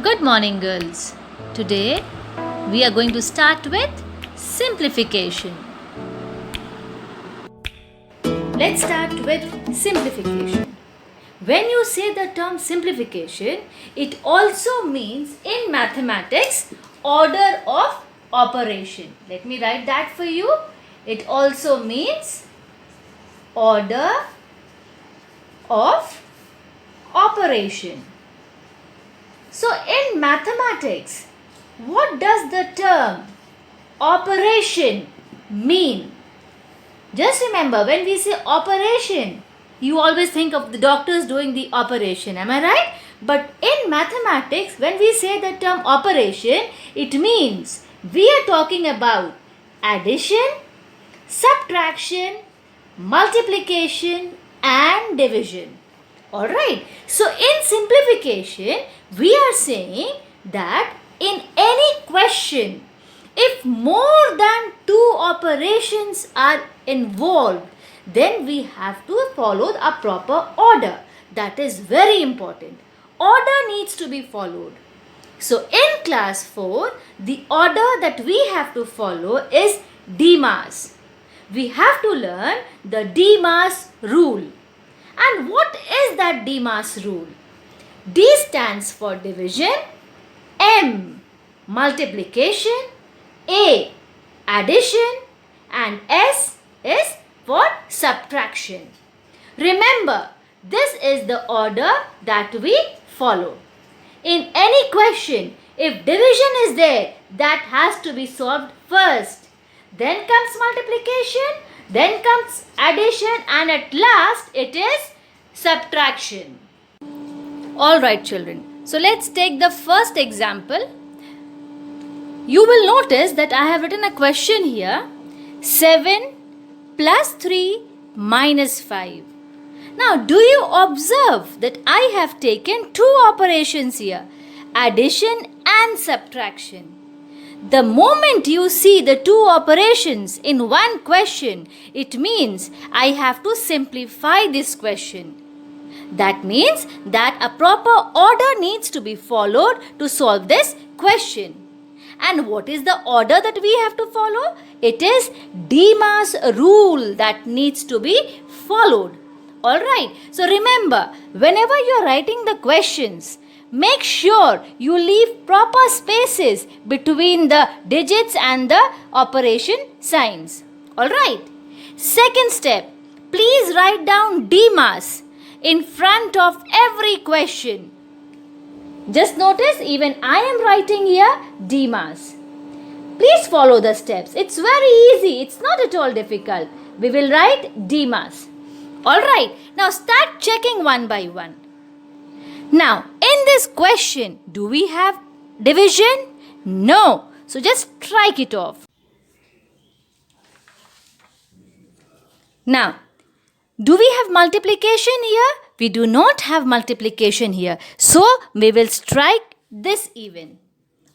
Good morning, girls. Today we are going to start with simplification. Let's start with simplification. When you say the term simplification, it also means in mathematics order of operation. Let me write that for you. It also means order of operation. So in mathematics, what does the term operation mean? Just remember, when we say operation, you always think of the doctors doing the operation. Am I right? But in mathematics, when we say the term operation, it means we are talking about addition, subtraction, multiplication and division. Alright, so in simplification, we are saying that in any question, if more than two operations are involved, then we have to follow a proper order. That is very important. Order needs to be followed. So in class 4, the order that we have to follow is DMAS. We have to learn the DMAS rule. And what is that DMAS rule? D stands for division, M multiplication, A addition and S is for subtraction. Remember, this is the order that we follow. In any question, if division is there, that has to be solved first. Then comes multiplication, then comes addition and at last it is subtraction. Alright children, so let's take the first example. You will notice that I have written a question here. 7 plus 3 minus 5. Now do you observe that I have taken two operations here, addition and subtraction. The moment you see the two operations in one question, it means I have to simplify this question. That means that a proper order needs to be followed to solve this question. And what is the order that we have to follow? It is DMAS rule that needs to be followed. Alright, so remember, whenever you are writing the questions, make sure you leave proper spaces between the digits and the operation signs. Alright. Second step, please write down DMAS in front of every question. Just notice, even I am writing here DMAS. Please follow the steps. It's very easy. It's not at all difficult. We will write DMAS. Alright. Now start checking one by one. Now, in this question, do we have division? No. So just strike it off. Now, do we have multiplication here? We do not have multiplication here. So, we will strike this even.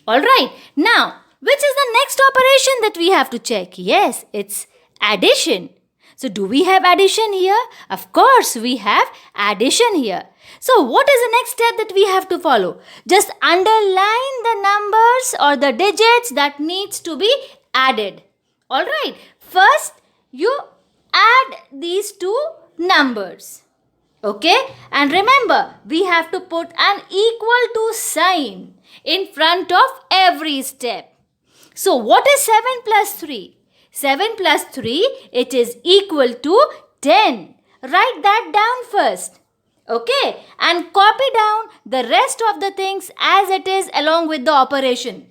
Alright. Now, which is the next operation that we have to check? Yes, it's addition. So, do we have addition here? Of course, we have addition here. So, what is the next step that we have to follow? Just underline the numbers or the digits that needs to be added. Alright. First, you add these two numbers. Okay. And remember, we have to put an equal to sign in front of every step. So, what is 7 plus 3? 7 plus 3, it is equal to 10. Write that down first. Okay, and copy down the rest of the things as it is along with the operation.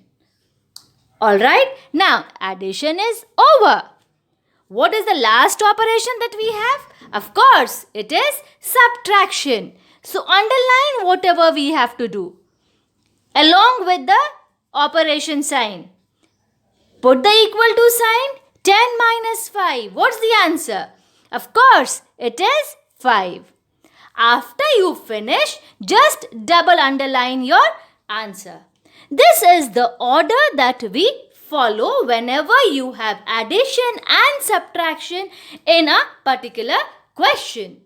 Alright, now addition is over. What is the last operation that we have? Of course, it is subtraction. So underline whatever we have to do along with the operation sign. Put the equal to sign. 10 minus 5. What's the answer? Of course, it is 5. After you finish, just double underline your answer. This is the order that we follow whenever you have addition and subtraction in a particular question.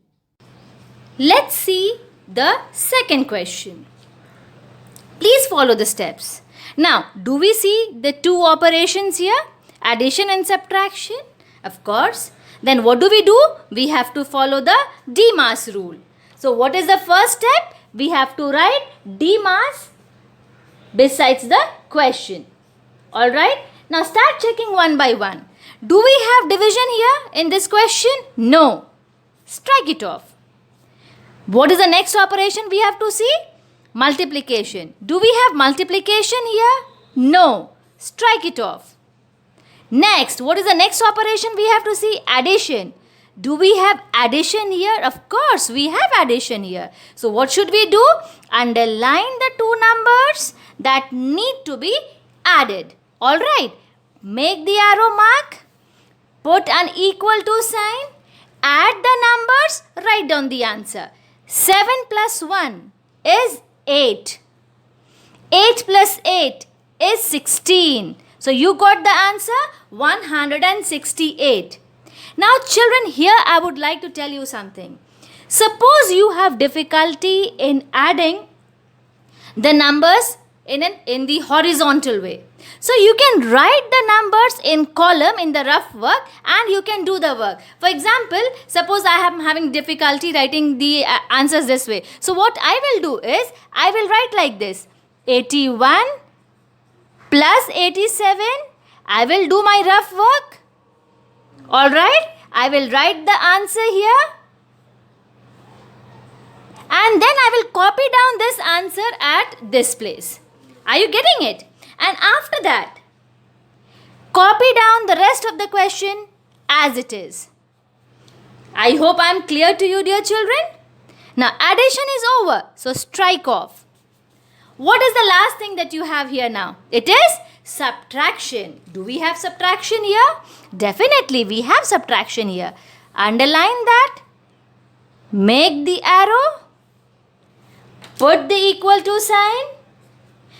Let's see the second question. Please Please follow the steps. Now, do we see the two operations here? Addition and subtraction? Of course. Then what do? We have to follow the DMAS rule. So what is the first step? We have to write DMAS besides the question. Alright. Now start checking one by one. Do we have division here in this question? No. Strike it off. What is the next operation we have to see? Multiplication. Do we have multiplication here? No. Strike it off. Next, what is the next operation we have to see? Addition. Do we have addition here? Of course, we have addition here. So what should we do? Underline the two numbers that need to be added. Alright. Make the arrow mark. Put an equal to sign. Add the numbers. Write down the answer. 7 plus 1 is 8. 8 plus 8 is 16. So you got the answer 168. Now children, here I would like to tell you something. Suppose you have difficulty in adding the numbers in the horizontal way. So you can write the numbers in column in the rough work and you can do the work. For example, suppose I am having difficulty writing the answers this way. So what I will do is, I will write like this. 81 plus 87. I will do my rough work. Alright. I will write the answer here. And then I will copy down this answer at this place. Are you getting it? And after that, copy down the rest of the question as it is. I hope I am clear to you, dear children. Now addition is over, so strike off. What is the last thing that you have here now? It is subtraction. Do we have subtraction here? Definitely we have subtraction here. Underline that. Make the arrow. Put the equal to sign.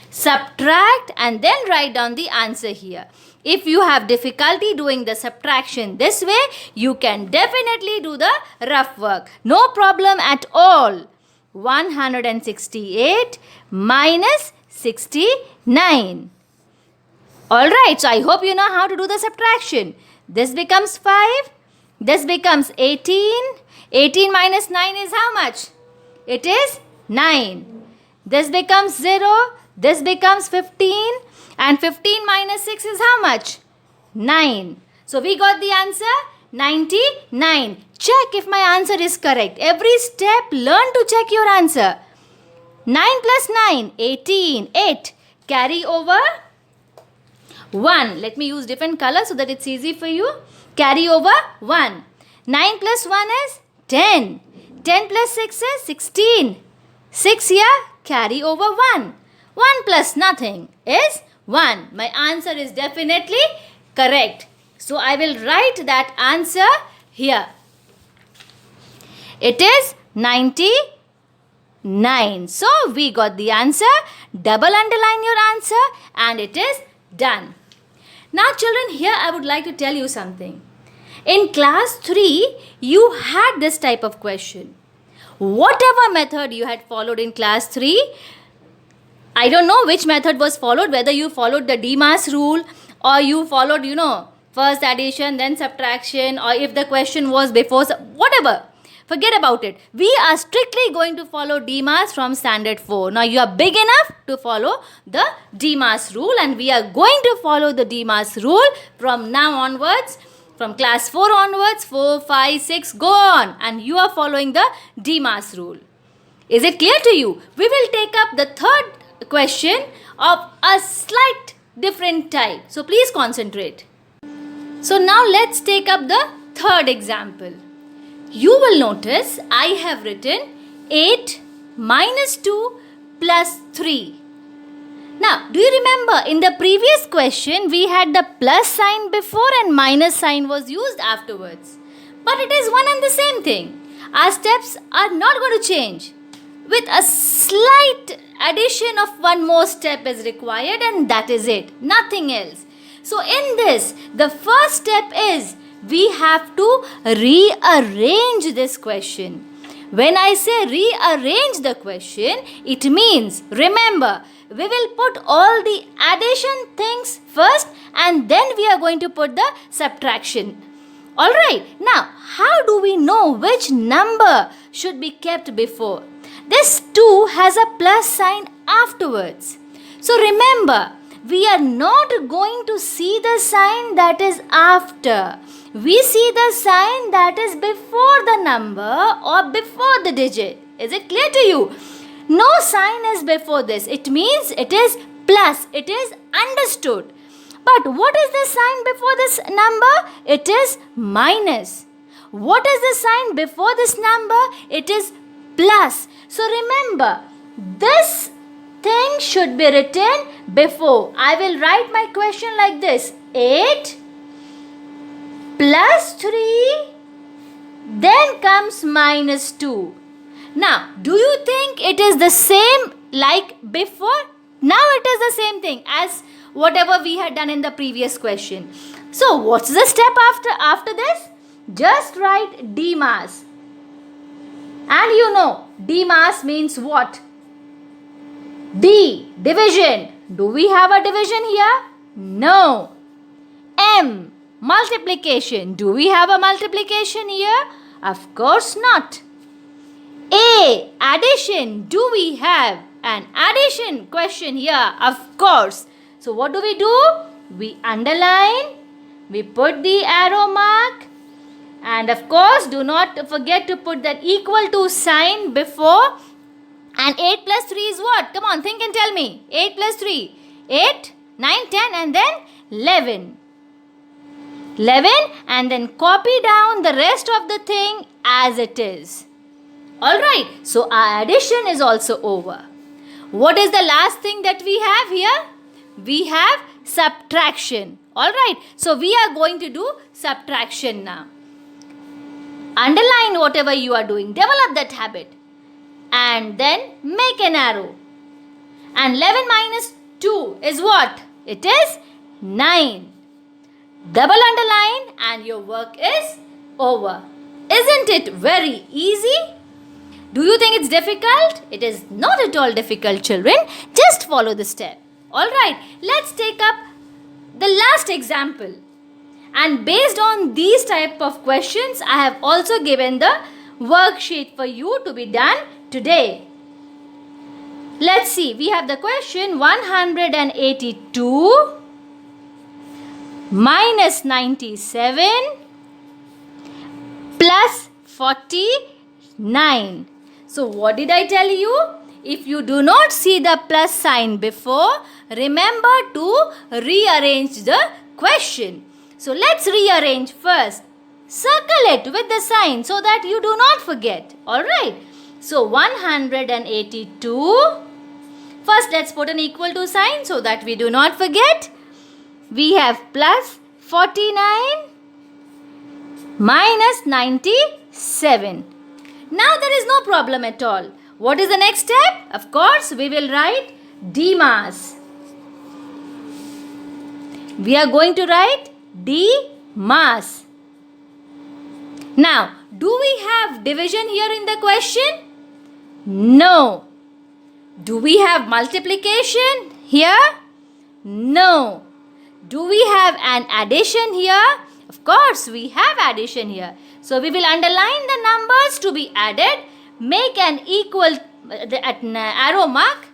Subtract and then write down the answer here. If you have difficulty doing the subtraction this way, you can definitely do the rough work. No problem at all. 168 minus 69. Alright, so I hope you know how to do the subtraction. This becomes 5. This becomes 18. 18 minus 9 is how much? It is 9. This becomes 0. This becomes 15. And 15 minus 6 is how much? 9. So we got the answer 99. Check if my answer is correct. Every step learn to check your answer. 9 plus 9, 18, 8. Carry over 1. Let me use different color so that it's easy for you. Carry over 1. 9 plus 1 is 10. 10 plus 6 is 16. 6 here, carry over 1. 1 plus nothing is 1. My answer is definitely correct. So I will write that answer here. It is 99. So we got the answer. Double underline your answer and it is done. Now children, here I would like to tell you something. In class 3, you had this type of question. Whatever method you had followed in class 3, I don't know which method was followed, whether you followed the DMAS rule or you followed, first addition, then subtraction, or if the question was before, whatever. Forget about it. We are strictly going to follow DMAS from standard 4. Now you are big enough to follow the DMAS rule and we are going to follow the DMAS rule from now onwards. From class 4 onwards, 4, 5, 6, go on. And you are following the DMAS rule. Is it clear to you? We will take up the third question of a slight different type. So please concentrate. So now let's take up the third example. You will notice I have written 8 minus 2 plus 3. Now, do you remember in the previous question we had the plus sign before and minus sign was used afterwards. But it is one and the same thing. Our steps are not going to change. With a slight addition of one more step is required and that is it. Nothing else. So in this, the first step is we have to rearrange this question. When I say rearrange the question, it means, remember, we will put all the addition things first and then we are going to put the subtraction. Alright, now how do we know which number should be kept before? This 2 has a plus sign afterwards. So remember, we are not going to see the sign that is after. We see the sign that is before the number or before the digit. Is it clear to you? No sign is before this. It means it is plus. It is understood. But what is the sign before this number? It is minus. What is the sign before this number? It is plus. So remember, this thing should be written before. I will write my question like this. 8 plus 3, then comes minus 2. Now, do you think it is the same like before? Now it is the same thing as whatever we had done in the previous question. So, what's the step after this? Just write D mass. And you know, D mass means what? D, division. Do we have a division here? No. M, multiplication. Do we have a multiplication here? Of course not. A, addition. Do we have an addition question here? Of course. So what do? We underline, we put the arrow mark, and of course do not forget to put that equal to sign before. And 8 plus 3 is what? Come on, think and tell me. 8 plus 3. 8, 9, 10 and then 11. 11 and then copy down the rest of the thing as it is. Alright, so our addition is also over. What is the last thing that we have here? We have subtraction. Alright, so we are going to do subtraction now. Underline whatever you are doing. Develop that habit. And then make an arrow. And 11 minus 2 is what? It is 9. Double underline and your work is over. Isn't it very easy? Do you think it's difficult? It is not at all difficult, children. Just follow the step. Alright, let's take up the last example. And based on these type of questions, I have also given the worksheet for you to be done today. Let's see. We have the question 182 minus 97 plus 49. So what did I tell you? If you do not see the plus sign before, remember to rearrange the question. So let's rearrange first. Circle it with the sign so that you do not forget. Alright. So 182. First let's put an equal to sign so that we do not forget. We have plus 49 minus 97. Now there is no problem at all. What is the next step? Of course, we will write D mass. We are going to write D mass. Now, do we have division here in the question? No. Do we have multiplication here? No. Do we have an addition here? Of course, we have addition here. So, we will underline the numbers to be added. Make an equal arrow mark.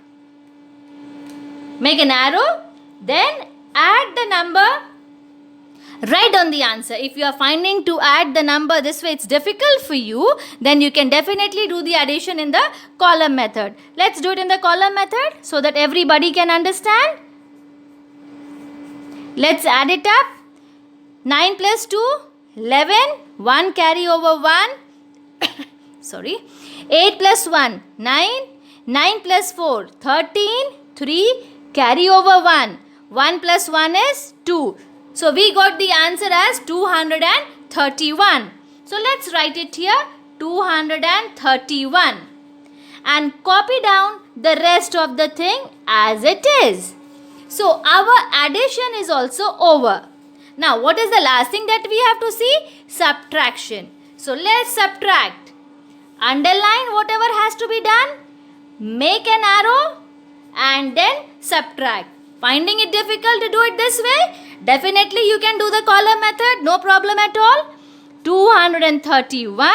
Make an arrow. Then add the number. Write down the answer. If you are finding to add the number this way, it's difficult for you, then you can definitely do the addition in the column method. Let's do it in the column method so that everybody can understand. Let's add it up. 9 plus 2, 11. 1 carry over 1. Sorry. 8 plus 1, 9. 9 plus 4, 13. 3 carry over 1. 1 plus 1 is 2. So we got the answer as 231. So let's write it here, 231. And copy down the rest of the thing as it is. So our addition is also over. Now what is the last thing that we have to see? Subtraction. So let's subtract. underline whatever has to be done, make an arrow, and then subtract. Finding it difficult to do it this way? Definitely you can do the column method, no problem at all. 231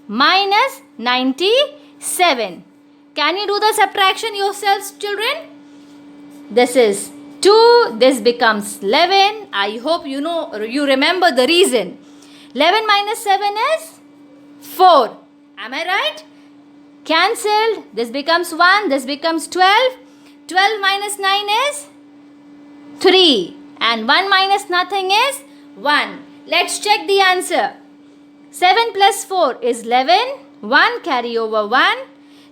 minus 97. Can you do the subtraction yourselves, children? This is 2, this becomes 11. I hope you remember the reason. 11 minus 7 is 4. Am I right? Cancelled. This becomes 1, this becomes 12. 12 minus 9 is 3. And 1 minus nothing is 1. Let's check the answer. 7 plus 4 is 11. 1 carry over 1.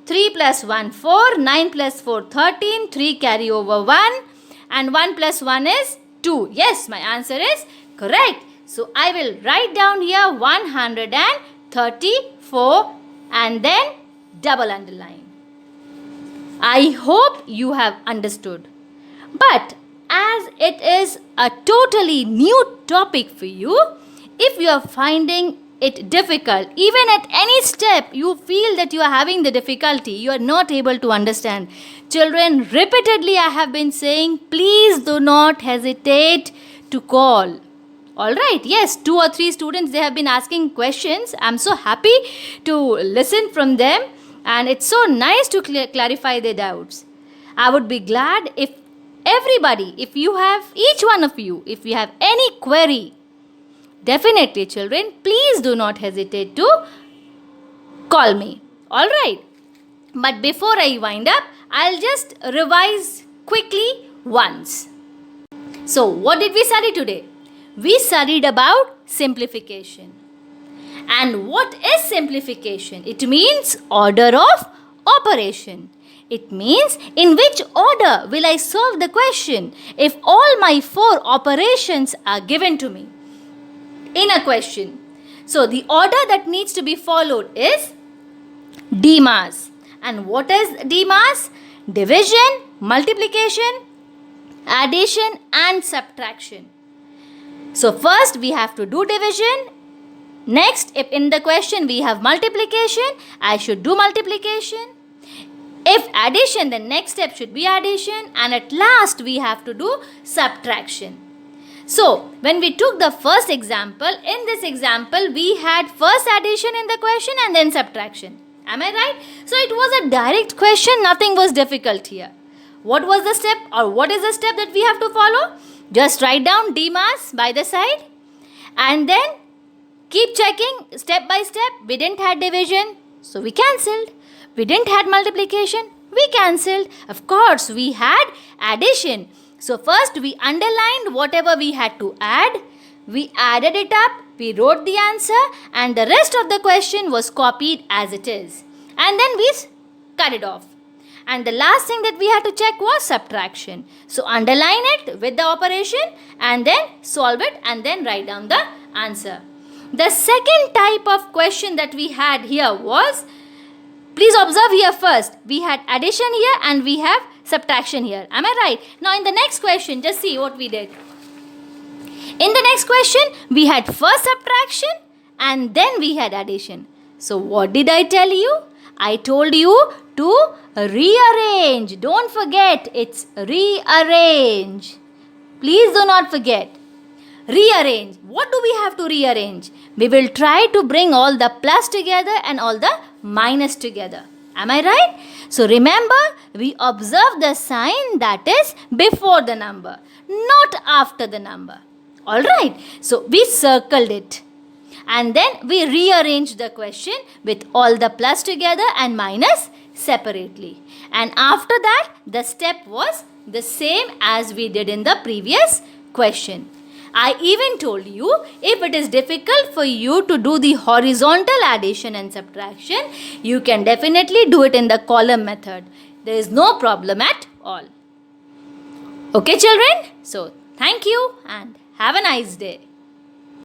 3 plus 1 4. 9 plus 4 13. 3 carry over 1. And 1 plus 1 is 2. Yes, my answer is correct. So I will write down here 134 and then double underline. I hope you have understood. But as it is a totally new topic for you, if you are finding it difficult, even at any step you feel that you are having the difficulty, you are not able to understand. Children, repeatedly I have been saying, please do not hesitate to call. Alright, yes, 2 or 3 students, they have been asking questions. I am so happy to listen from them, and it's so nice to clarify their doubts. I would be glad if everybody, if you have, each one of you, if you have any query, definitely children, please do not hesitate to call me. Alright, but before I wind up, I'll just revise quickly once. So, what did we study today? We studied about simplification. And what is simplification? It means order of operation. It means in which order will I solve the question if all my 4 operations are given to me in a question. So the order that needs to be followed is DMAS. And what is DMAS? Division, multiplication, addition and subtraction. So first we have to do division. Next, if in the question we have multiplication, I should do multiplication. If addition, the next step should be addition. And at last we have to do subtraction. So, when we took the first example, in this example we had first addition in the question and then subtraction. Am I right? So, it was a direct question, nothing was difficult here. What was the step or what is the step that we have to follow? Just write down DMAS by the side and then keep checking step by step. We didn't have division, so we cancelled. We didn't have multiplication, we cancelled. Of course, we had addition. So first we underlined whatever we had to add. We added it up, we wrote the answer, and the rest of the question was copied as it is. And then we cut it off. And the last thing that we had to check was subtraction. So underline it with the operation and then solve it and then write down the answer. The second type of question that we had here was, please observe here first, we had addition here and we have subtraction here. Am I right? Now in the next question, just see what we did. In the next question, we had first subtraction and then we had addition. So what did I tell you? I told you to rearrange. Don't forget, it's rearrange. Please do not forget. Rearrange. What do we have to rearrange? We will try to bring all the plus together and all the minus together. Am I right? So remember, we observe the sign that is before the number, not after the number. Alright. So we circled it. And then we rearranged the question with all the plus together and minus separately. And after that, the step was the same as we did in the previous question. I even told you, if it is difficult for you to do the horizontal addition and subtraction, you can definitely do it in the column method. There is no problem at all. Okay, children? So, thank you and have a nice day.